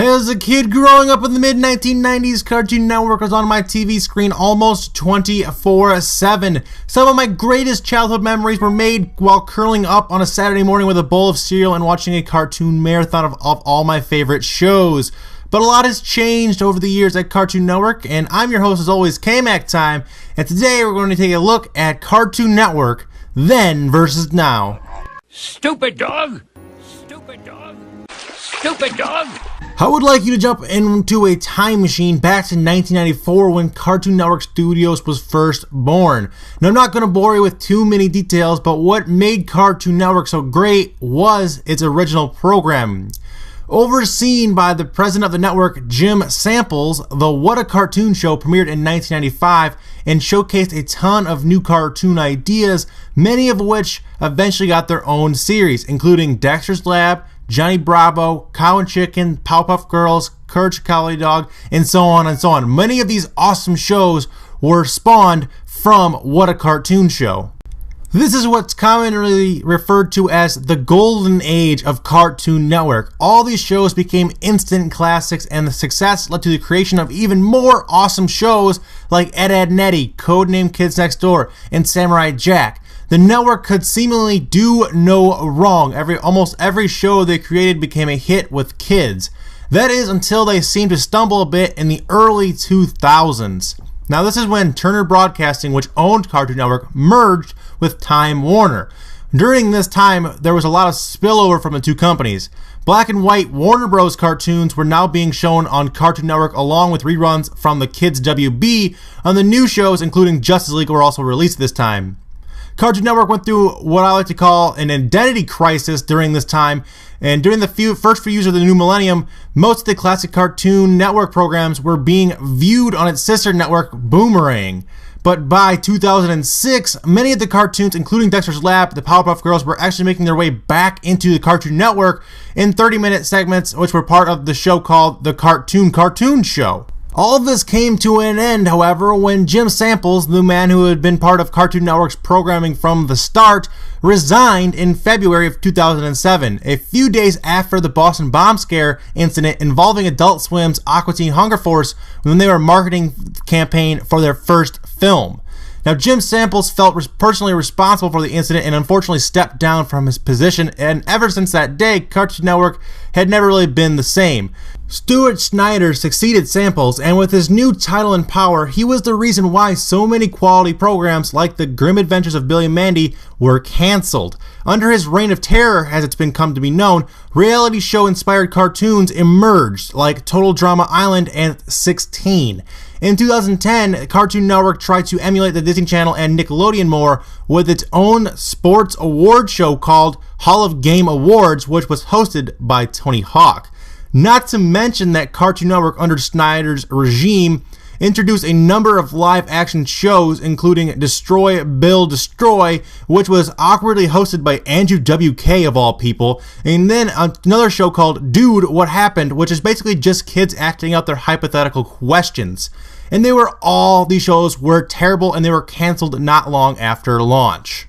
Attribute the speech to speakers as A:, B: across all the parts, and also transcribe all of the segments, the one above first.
A: As a kid growing up in the mid-1990s, Cartoon Network was on my TV screen almost 24/7. Some of my greatest childhood memories were made while curling up on a Saturday morning with a bowl of cereal and watching a cartoon marathon of all my favorite shows. But a lot has changed over the years at Cartoon Network, and I'm your host as always, K-Mac Time, and today we're going to take a look at Cartoon Network, then versus now.
B: Stupid dog! Stupid dog! Stupid dog!
A: I would like you to jump into a time machine back to 1994 when Cartoon Network Studios was first born. Now, I'm not going to bore you with too many details, but what made Cartoon Network so great was its original programming. Overseen by the president of the network, Jim Samples, the What a Cartoon Show premiered in 1995 and showcased a ton of new cartoon ideas, many of which eventually got their own series, including Dexter's Lab, Johnny Bravo, Cow and Chicken, Powerpuff Girls, Courage the Cowardly Dog, and so on and so on. Many of these awesome shows were spawned from What a Cartoon Show. This is what's commonly referred to as the golden age of Cartoon Network. All these shows became instant classics, and the success led to the creation of even more awesome shows like Ed, Edd n Eddy, Codename Kids Next Door, and Samurai Jack. The network could seemingly do no wrong. Almost every show they created became a hit with kids. That is until they seemed to stumble a bit in the early 2000s. Now, this is when Turner Broadcasting, which owned Cartoon Network, merged with Time Warner. During this time, there was a lot of spillover from the two companies. Black and white Warner Bros. Cartoons were now being shown on Cartoon Network along with reruns from the Kids WB, and the new shows, including Justice League, were also released this time. Cartoon Network went through what I like to call an identity crisis during this time, and during the first few years of the new millennium, most of the classic Cartoon Network programs were being viewed on its sister network, Boomerang. But by 2006, many of the cartoons, including Dexter's Lab, the Powerpuff Girls, were actually making their way back into the Cartoon Network in 30-minute segments, which were part of the show called The Cartoon Show. All of this came to an end, however, when Jim Samples, the man who had been part of Cartoon Network's programming from the start, resigned in February of 2007, a few days after the Boston Bomb Scare incident involving Adult Swim's Aqua Teen Hunger Force when they were marketing campaign for their first film. Now, Jim Samples felt personally responsible for the incident and unfortunately stepped down from his position, and ever since that day, Cartoon Network had never really been the same. Stuart Snyder succeeded Samples, and with his new title and power, he was the reason why so many quality programs like The Grim Adventures of Billy and Mandy were canceled. Under his reign of terror, as it's been come to be known, reality show-inspired cartoons emerged, like Total Drama Island and 16. In 2010, Cartoon Network tried to emulate the Disney Channel and Nickelodeon more with its own sports award show called Hall of Game Awards, which was hosted by Tony Hawk. Not to mention that Cartoon Network under Snyder's regime introduced a number of live-action shows, including Destroy Bill Destroy, which was awkwardly hosted by Andrew WK of all people, and then another show called Dude, What Happened, which is basically just kids acting out their hypothetical questions. And these shows were terrible, and they were canceled not long after launch.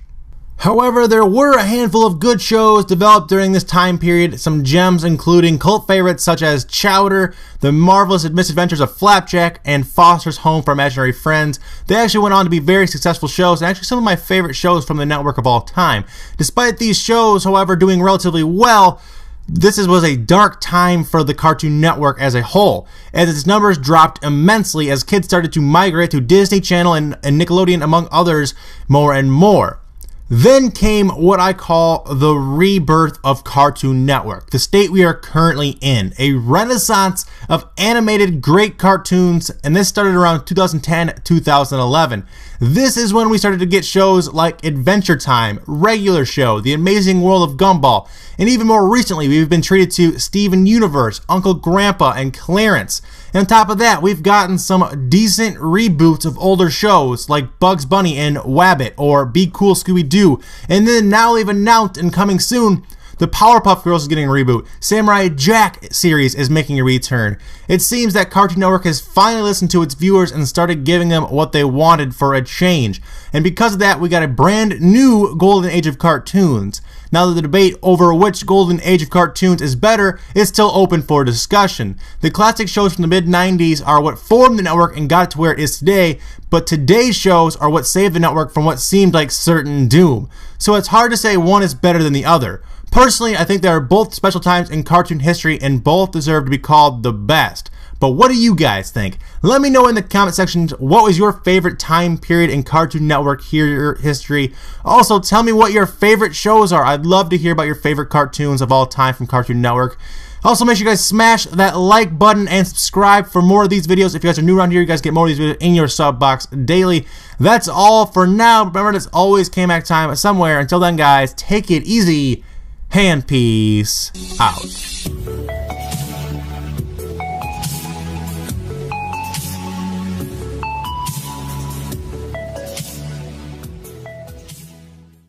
A: However, there were a handful of good shows developed during this time period, some gems including cult favorites such as Chowder, The Marvelous Misadventures of Flapjack, and Foster's Home for Imaginary Friends. They actually went on to be very successful shows, and actually some of my favorite shows from the network of all time. Despite these shows, however, doing relatively well, this was a dark time for the Cartoon Network as a whole, as its numbers dropped immensely as kids started to migrate to Disney Channel and Nickelodeon, among others, more and more. Then came what I call the rebirth of Cartoon Network, the state we are currently in, a renaissance of animated great cartoons, and this started around 2010-2011. This is when we started to get shows like Adventure Time, Regular Show, The Amazing World of Gumball, and even more recently we've been treated to Steven Universe, Uncle Grandpa, and Clarence. And on top of that, we've gotten some decent reboots of older shows like Bugs Bunny and Wabbit or Be Cool Scooby-Doo, and then now they've announced and coming soon The Powerpuff Girls is getting a reboot. Samurai Jack series is making a return. It seems that Cartoon Network has finally listened to its viewers and started giving them what they wanted for a change. And because of that, we got a brand new golden age of cartoons. Now, the debate over which golden age of cartoons is better is still open for discussion. The classic shows from the mid-90s are what formed the network and got it to where it is today, but today's shows are what saved the network from what seemed like certain doom. So it's hard to say one is better than the other. Personally, I think they are both special times in cartoon history and both deserve to be called the best. But what do you guys think? Let me know in the comment sections what was your favorite time period in Cartoon Network history. Also, tell me what your favorite shows are. I'd love to hear about your favorite cartoons of all time from Cartoon Network. Also, make sure you guys smash that like button and subscribe for more of these videos. If you guys are new around here, you guys get more of these videos in your sub box daily. That's all for now. Remember, it's always K-Mac time somewhere. Until then, guys, take it easy. Hand peace out.